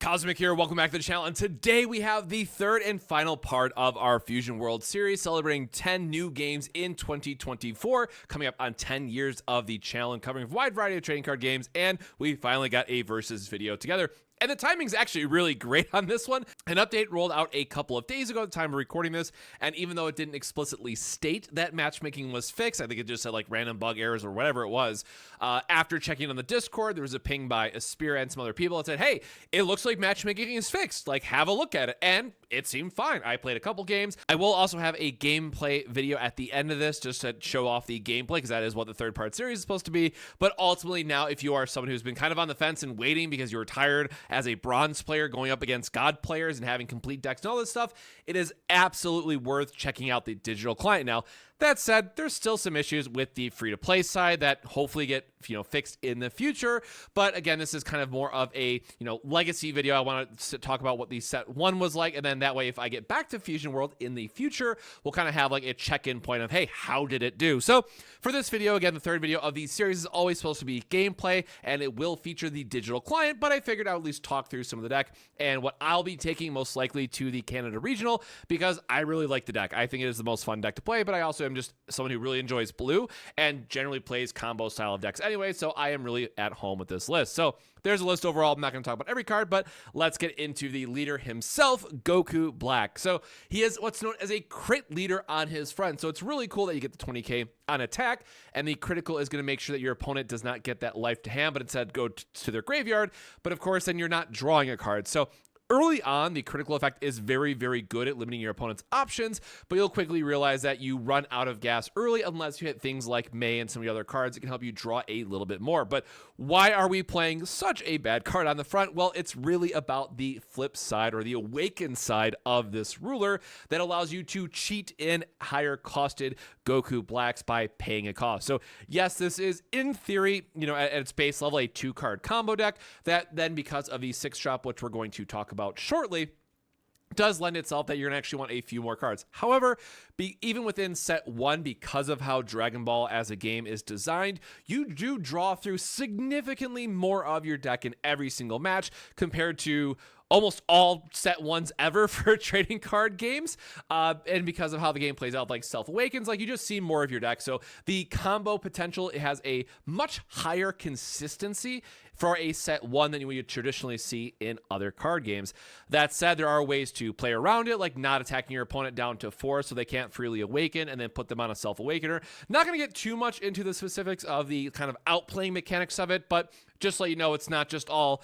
Cosmic here, welcome back to the channel, and today we have the third and final part of our Fusion World series, celebrating 10 new games in 2024, coming up on 10 years of the channel and covering a wide variety of trading card games, and we finally got a versus video together. And the timing's actually really great on this one. An update rolled out a couple of days ago at the time of recording this, and even though it didn't explicitly state that matchmaking was fixed, I think it just said like random bug errors or whatever it was, after checking on the Discord, there was a ping by Aspira and some other people that said, hey, it looks like matchmaking is fixed, like have a look at it, and it seemed fine. I played a couple games. I will also have a gameplay video at the end of this just to show off the gameplay, because that is what the third part series is supposed to be. But ultimately now, if you are someone who's been kind of on the fence and waiting because you were tired as a bronze player going up against god players and having complete decks and all this stuff, it is absolutely worth checking out the digital client. Now, that said, there's still some issues with the free-to-play side that hopefully get, fixed in the future. But again, this is kind of more of a, legacy video. I want to talk about what the set one was like, and then that way, if I get back to Fusion World in the future, we'll kind of have like a check-in point of, hey, how did it do? So for this video, again, the third video of the series is always supposed to be gameplay, and it will feature the digital client, but I figured I would at least talk through some of the deck and what I'll be taking most likely to the Canada Regional, because I really like the deck. I think it is the most fun deck to play, but I also am just someone who really enjoys blue and generally plays combo style of decks anyway, so I am really at home with this list. So there's a list overall. I'm not going to talk about every card, but let's get into the leader himself, Goku Black. So he is what's known as a crit leader on his front, so it's really cool that you get the 20k on attack, and the critical is going to make sure that your opponent does not get that life to hand, but instead go to their graveyard. But of course, then you're not drawing a card. So early on, the critical effect is very, very good at limiting your opponent's options, but you'll quickly realize that you run out of gas early unless you hit things like May and some of the other cards that can help you draw a little bit more. But why are we playing such a bad card on the front? Well, it's really about the flip side, or the awakened side of this ruler, that allows you to cheat in higher costed Goku Blacks by paying a cost. So yes, this is in theory, at its base level, a 2-card combo deck that then, because of the 6-drop, which we're going to talk about shortly, does lend itself that you're going to actually want a few more cards. However, even within set 1, because of how Dragon Ball as a game is designed, you do draw through significantly more of your deck in every single match compared to almost all set ones ever for trading card games. And because of how the game plays out, like Self Awakens, like you just see more of your deck. So the combo potential, it has a much higher consistency for a set 1 than you would traditionally see in other card games. That said, there are ways to play around it, like not attacking your opponent down to 4 so they can't freely awaken, and then put them on a Self Awakener. Not going to get too much into the specifics of the kind of outplaying mechanics of it, but just so you know, it's not just all,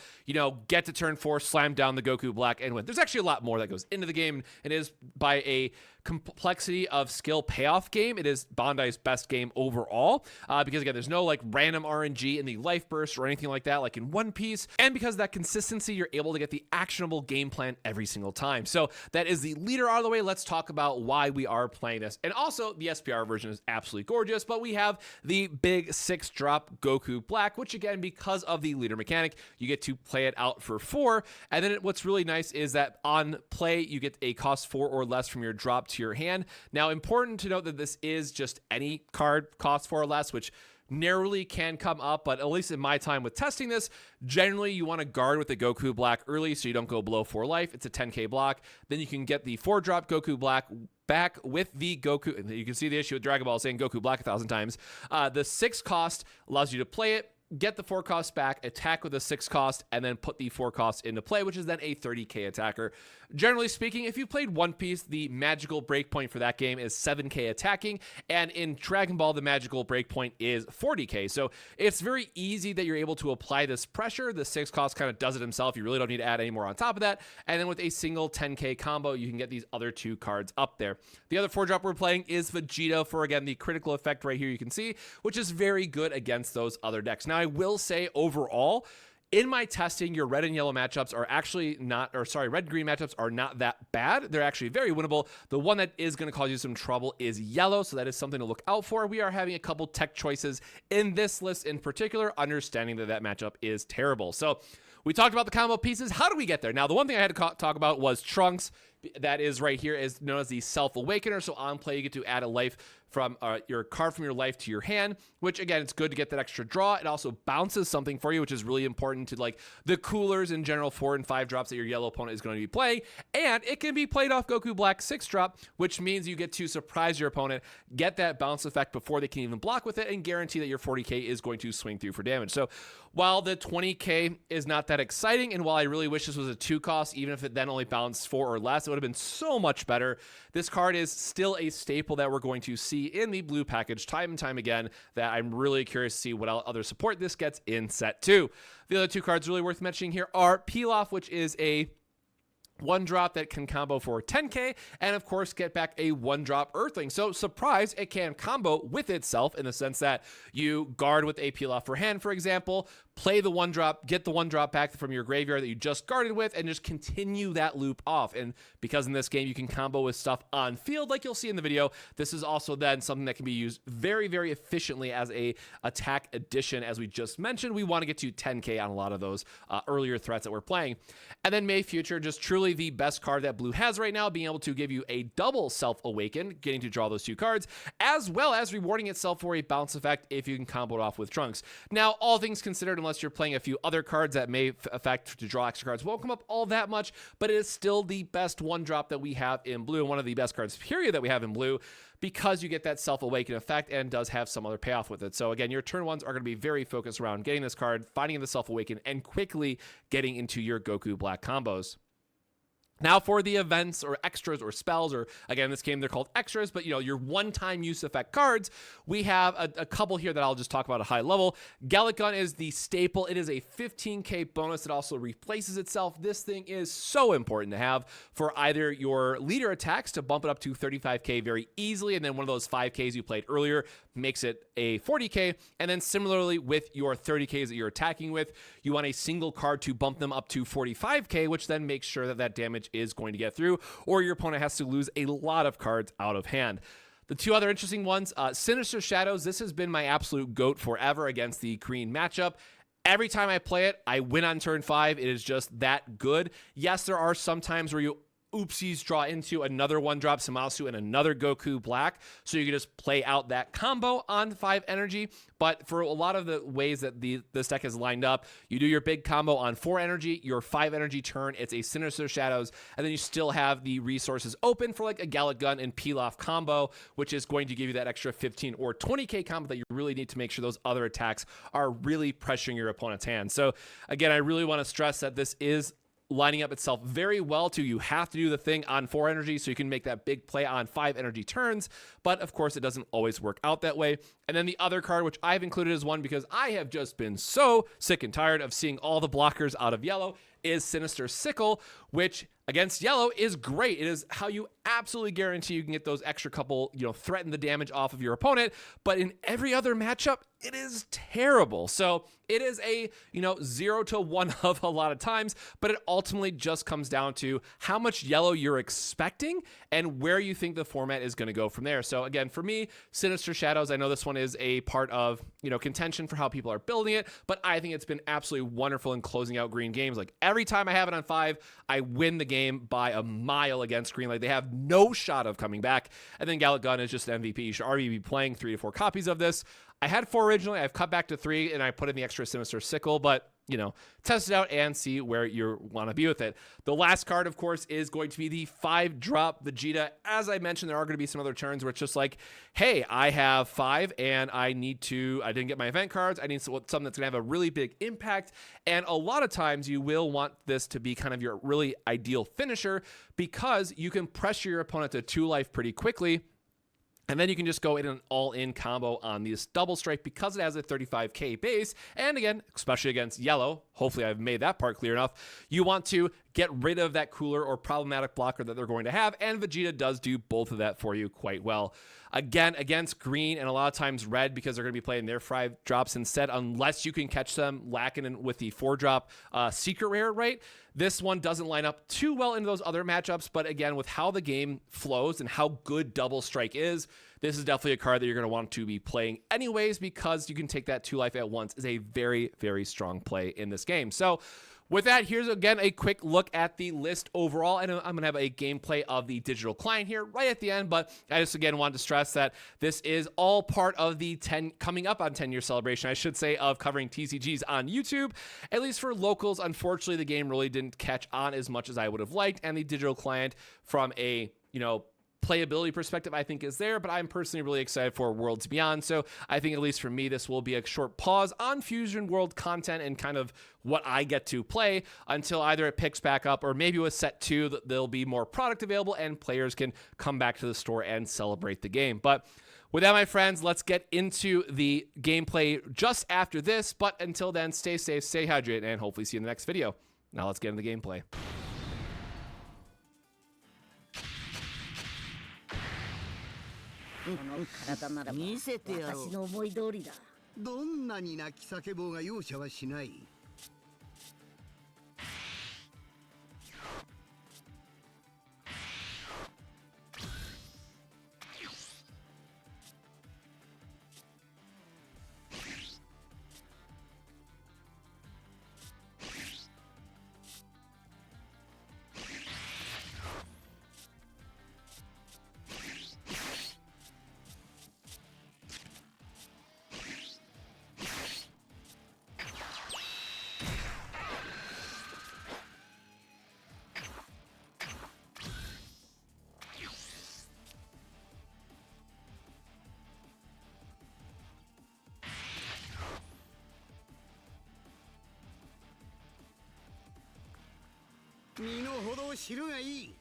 get to turn 4, slam down the Goku Black and win. There's actually a lot more that goes into the game, and it is by a complexity of skill payoff game. It is Bandai's best game overall, because again, there's no like random RNG in the life burst or anything like that, like in One Piece. And because of that consistency, you're able to get the actionable game plan every single time. So that is the leader out of the way. Let's talk about why we are playing this. And also, the SPR version is absolutely gorgeous, but we have the big 6-drop Goku Black, which again, because of the leader mechanic, you get to play it out for 4. And then what's really nice is that on play, you get a cost 4 or less from your drop to your hand. Now, important to note that this is just any card cost 4 or less, which narrowly can come up, but at least in my time with testing this, generally you want to guard with the Goku Black early so you don't go below 4 life. It's a 10k block. Then you can get the 4-drop Goku Black back with the Goku, and you can see the issue with Dragon Ball saying Goku Black 1,000 times. The 6 cost allows you to play it, get the 4 costs back, attack with a 6 cost, and then put the 4 costs into play, which is then a 30k attacker. Generally speaking, if you played One Piece, the magical breakpoint for that game is 7k attacking, and in Dragon Ball, the magical breakpoint is 40k. So it's very easy that you're able to apply this pressure. The 6 cost kind of does it himself. You really don't need to add any more on top of that. And then with a single 10k combo, you can get these other 2 cards up there. The other 4-drop we're playing is Vegeta for, again, the critical effect right here you can see, which is very good against those other decks. Now, I will say overall, in my testing, your red and yellow matchups are actually not, or sorry, red and green matchups are not that bad. They're actually very winnable. The one that is going to cause you some trouble is yellow, so that is something to look out for. We are having a couple tech choices in this list in particular, understanding that that matchup is terrible. So we talked about the combo pieces. How do we get there? Now, the one thing I had to talk about was Trunks. that is right here is known as the Self-Awakener. So on play, you get to add a life from your card from your life to your hand, which again, it's good to get that extra draw. It also bounces something for you, which is really important to like the coolers in general 4 and 5 drops that your yellow opponent is going to be playing. And it can be played off Goku Black 6 drop, which means you get to surprise your opponent, get that bounce effect before they can even block with it, and guarantee that your 40k is going to swing through for damage. So while the 20k is not that exciting, and while I really wish this was a 2 cost, even if it then only bounced 4 or less, it would have been so much better. This card is still a staple that we're going to see in the blue package time and time again, that I'm really curious to see what other support this gets in set 2. The other 2 cards really worth mentioning here are Pilaf, which is a 1-drop that can combo for 10k, and of course get back a 1-drop Earthling. So surprise, it can combo with itself in the sense that you guard with a Pilaf for hand, for example, play the 1-drop, get the 1-drop back from your graveyard that you just guarded with, and just continue that loop off. And because in this game you can combo with stuff on field like you'll see in the video, this is also then something that can be used very, very efficiently as a attack addition. As we just mentioned, we want to get to 10k on a lot of those earlier threats that we're playing. And then May Future, just truly the best card that blue has right now, being able to give you a double Self-Awaken, getting to draw those 2 cards, as well as rewarding itself for a bounce effect if you can combo it off with Trunks. Now, all things considered, unless you're playing a few other cards that may affect to draw extra cards, won't come up all that much, but it is still the best 1-drop that we have in blue, and one of the best cards, period, that we have in blue, because you get that Self-Awaken effect and does have some other payoff with it. So again, your turn 1s are going to be very focused around getting this card, finding the Self-Awaken, and quickly getting into your Goku Black combos. Now for the events or extras or spells, or again, in this game, they're called extras, but your one-time use effect cards, we have a couple here that I'll just talk about at a high level. Gallic Gun is the staple. It is a 15k bonus that also replaces itself. This thing is so important to have for either your leader attacks to bump it up to 35k very easily, and then one of those 5ks you played earlier makes it a 40k, and then similarly with your 30ks that you're attacking with, you want a single card to bump them up to 45k, which then makes sure that that damage is going to get through, or your opponent has to lose a lot of cards out of hand. The 2 other interesting ones, Sinister Shadows. This has been my absolute GOAT forever against the green matchup. Every time I play it, I win on turn 5. It is just that good. Yes, there are some times where you oopsies draw into another 1-drop Samasu and another Goku Black, so you can just play out that combo on 5 energy. But for a lot of the ways that this deck is lined up, you do your big combo on 4 energy, your 5 energy turn, it's a Sinister Shadows, and then you still have the resources open for like a Gallic Gun and Pilaf combo, which is going to give you that extra 15 or 20k combo that you really need to make sure those other attacks are really pressuring your opponent's hand. So again, I really want to stress that this is lining up itself very well to you have to do the thing on 4 energy so you can make that big play on 5 energy turns, but of course it doesn't always work out that way. And then the other card, which I've included as one because I have just been so sick and tired of seeing all the blockers out of yellow, is Sinister Sickle, which against yellow is great. It is how you absolutely guarantee you can get those extra couple, threaten the damage off of your opponent. But in every other matchup, it is terrible. So it is a, 0 to 1 of a lot of times, but it ultimately just comes down to how much yellow you're expecting and where you think the format is going to go from there. So again, for me, Sinister Shadows, I know this one is a part of, contention for how people are building it, but I think it's been absolutely wonderful in closing out green games. Like every time I have it on 5, I win the game by a mile against green. Like they have no shot of coming back. And then Gallic Gun is just an MVP. You should already be playing 3 to 4 copies of this. I had 4 originally. I've cut back to 3, and I put in the extra Sinister Sickle, but, test it out and see where you want to be with it. The last card, of course, is going to be the 5-drop Vegeta. As I mentioned, there are going to be some other turns where it's just like, hey, I have 5, and I didn't get my event cards. I need something that's going to have a really big impact, and a lot of times you will want this to be kind of your really ideal finisher because you can pressure your opponent to 2 life pretty quickly. And then you can just go in an all-in combo on this double strike because it has a 35k base. And again, especially against yellow, hopefully I've made that part clear enough, you want to get rid of that cooler or problematic blocker that they're going to have, and Vegeta does do both of that for you quite well. Again, against green and a lot of times red, because they're going to be playing their 5 drops instead, unless you can catch them lacking with the 4-drop secret rare, right? This one doesn't line up too well into those other matchups, but again, with how the game flows and how good double strike is, this is definitely a card that you're going to want to be playing anyways, because you can take that 2 life at once is a very, very strong play in this game. So With that, here's again a quick look at the list overall, and I'm going to have a gameplay of the digital client here right at the end, but I just again wanted to stress that this is all part of the coming up on 10-year celebration, I should say, of covering TCGs on YouTube. At least for locals, unfortunately, the game really didn't catch on as much as I would have liked, and the digital client from a, playability perspective, I think, is there, but I'm personally really excited for Worlds Beyond. So I think, at least for me, this will be a short pause on Fusion World content and kind of what I get to play until either it picks back up, or maybe with set 2 there'll be more product available and players can come back to the store and celebrate the game. But with that, my friends, let's get into the gameplay just after this. But until then, stay safe, stay hydrated, and hopefully see you in the next video. Now let's get into the gameplay. この体ならば見せてやろう。私の思い通りだ。どんなに泣き叫ぼうが容赦はしない。身の程を知るがいい。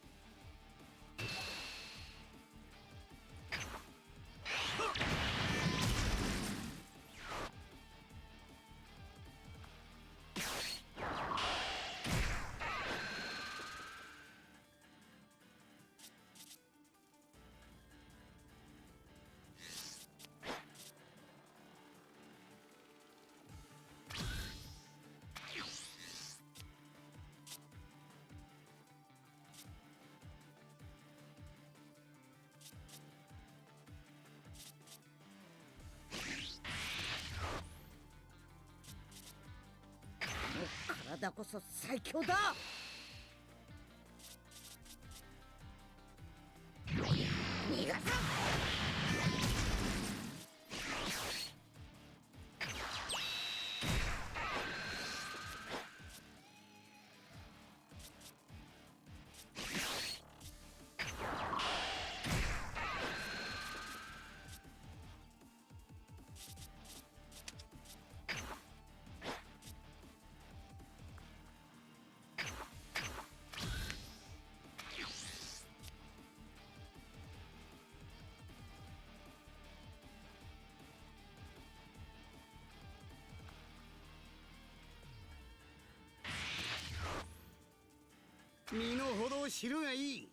体こそ最強だ。逃がさん。身の程を知るがいい。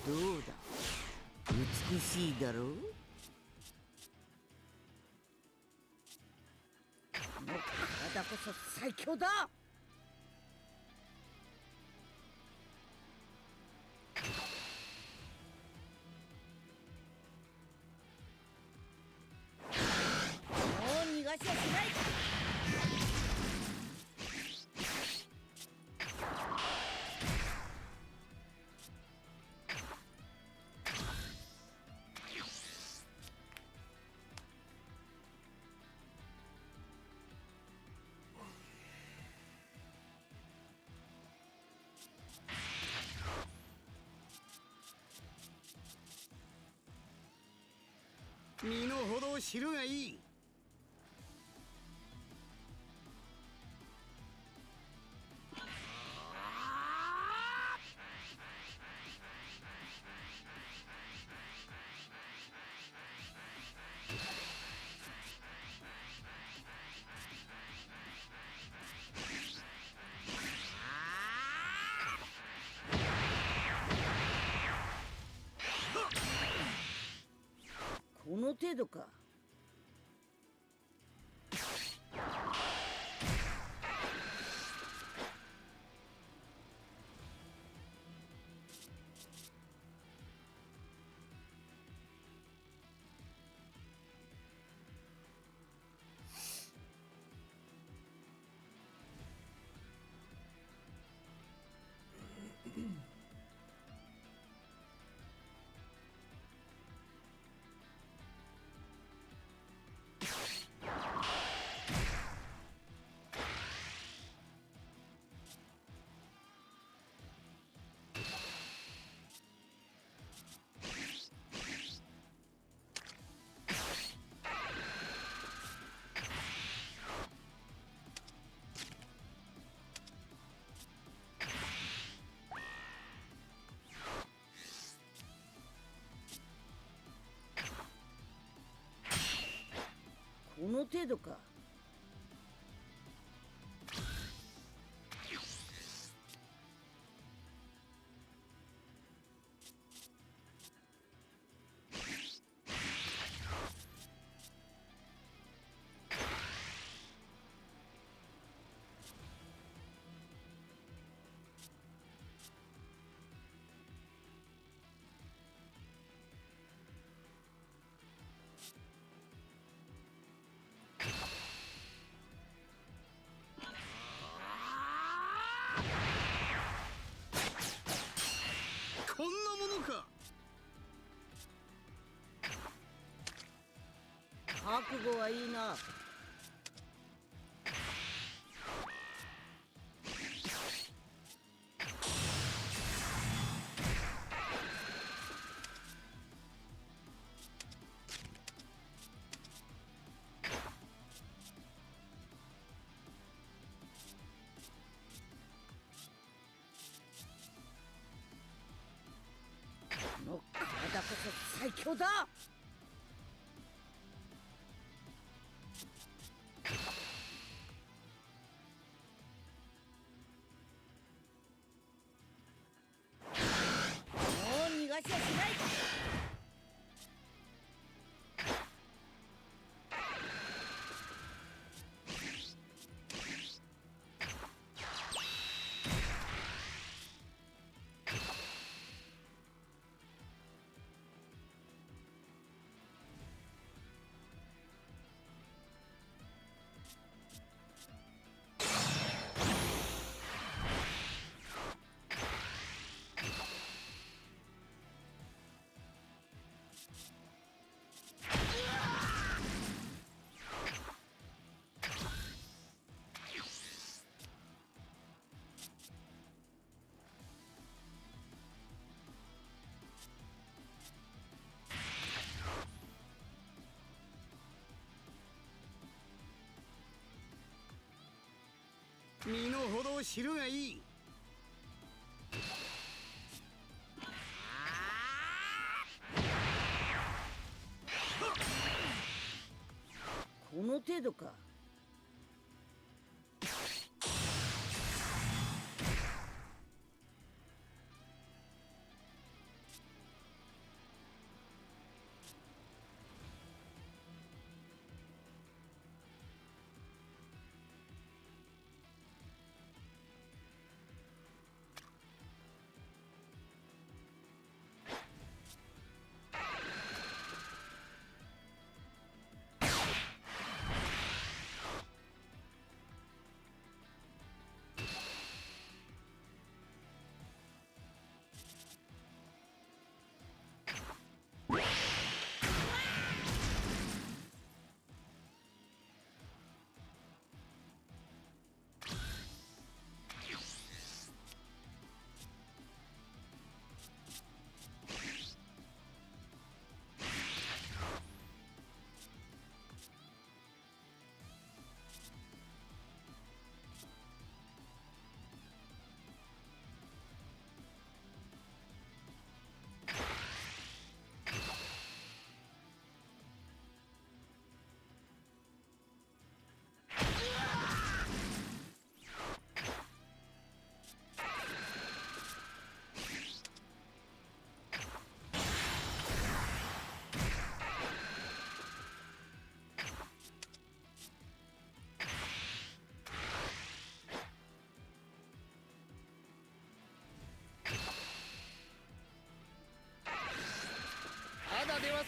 どうだ、美しいだろう。この体こそ最強だ。もう逃がしはしない。身の程を知るがいい。この程度か。この程度か。こんなものか。覚悟はいいな。この体こそ最強だ。もう逃がしはしない。身の程を知るがいい。この程度か。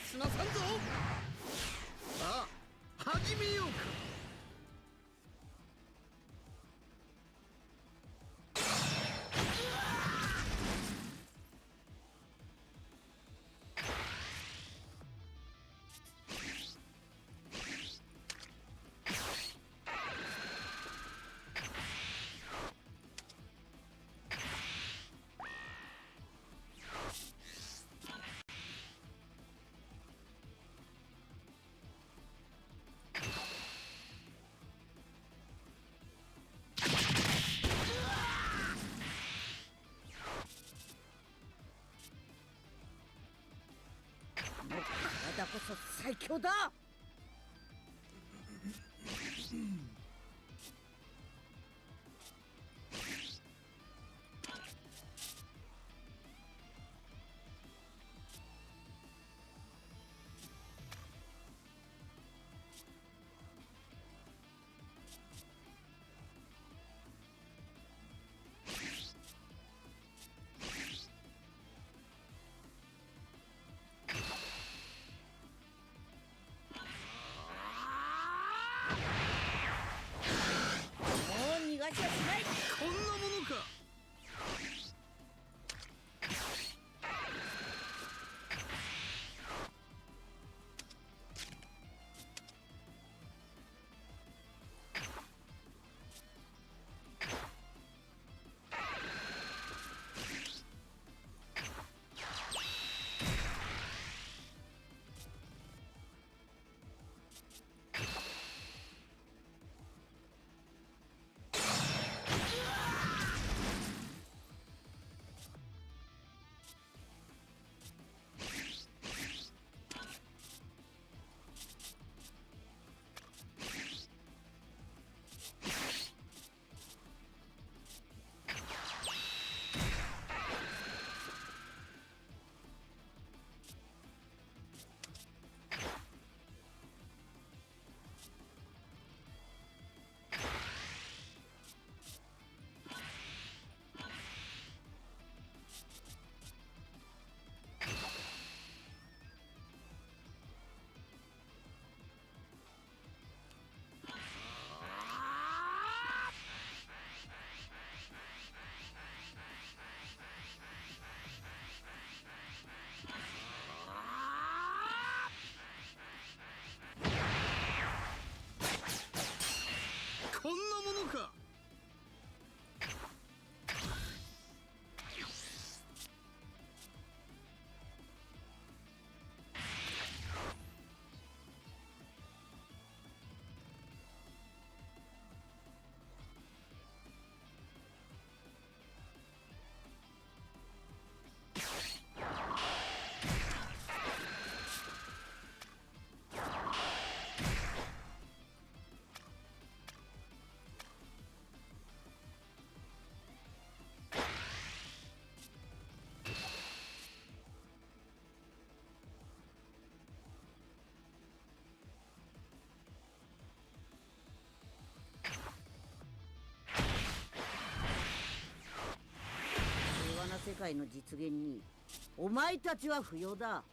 すなさんぞ。さあ始めようか。この体こそ最強だ。もう逃がしはしない。こんなものか。こんなものか。平和な世界の実現にお前たちは不要だ。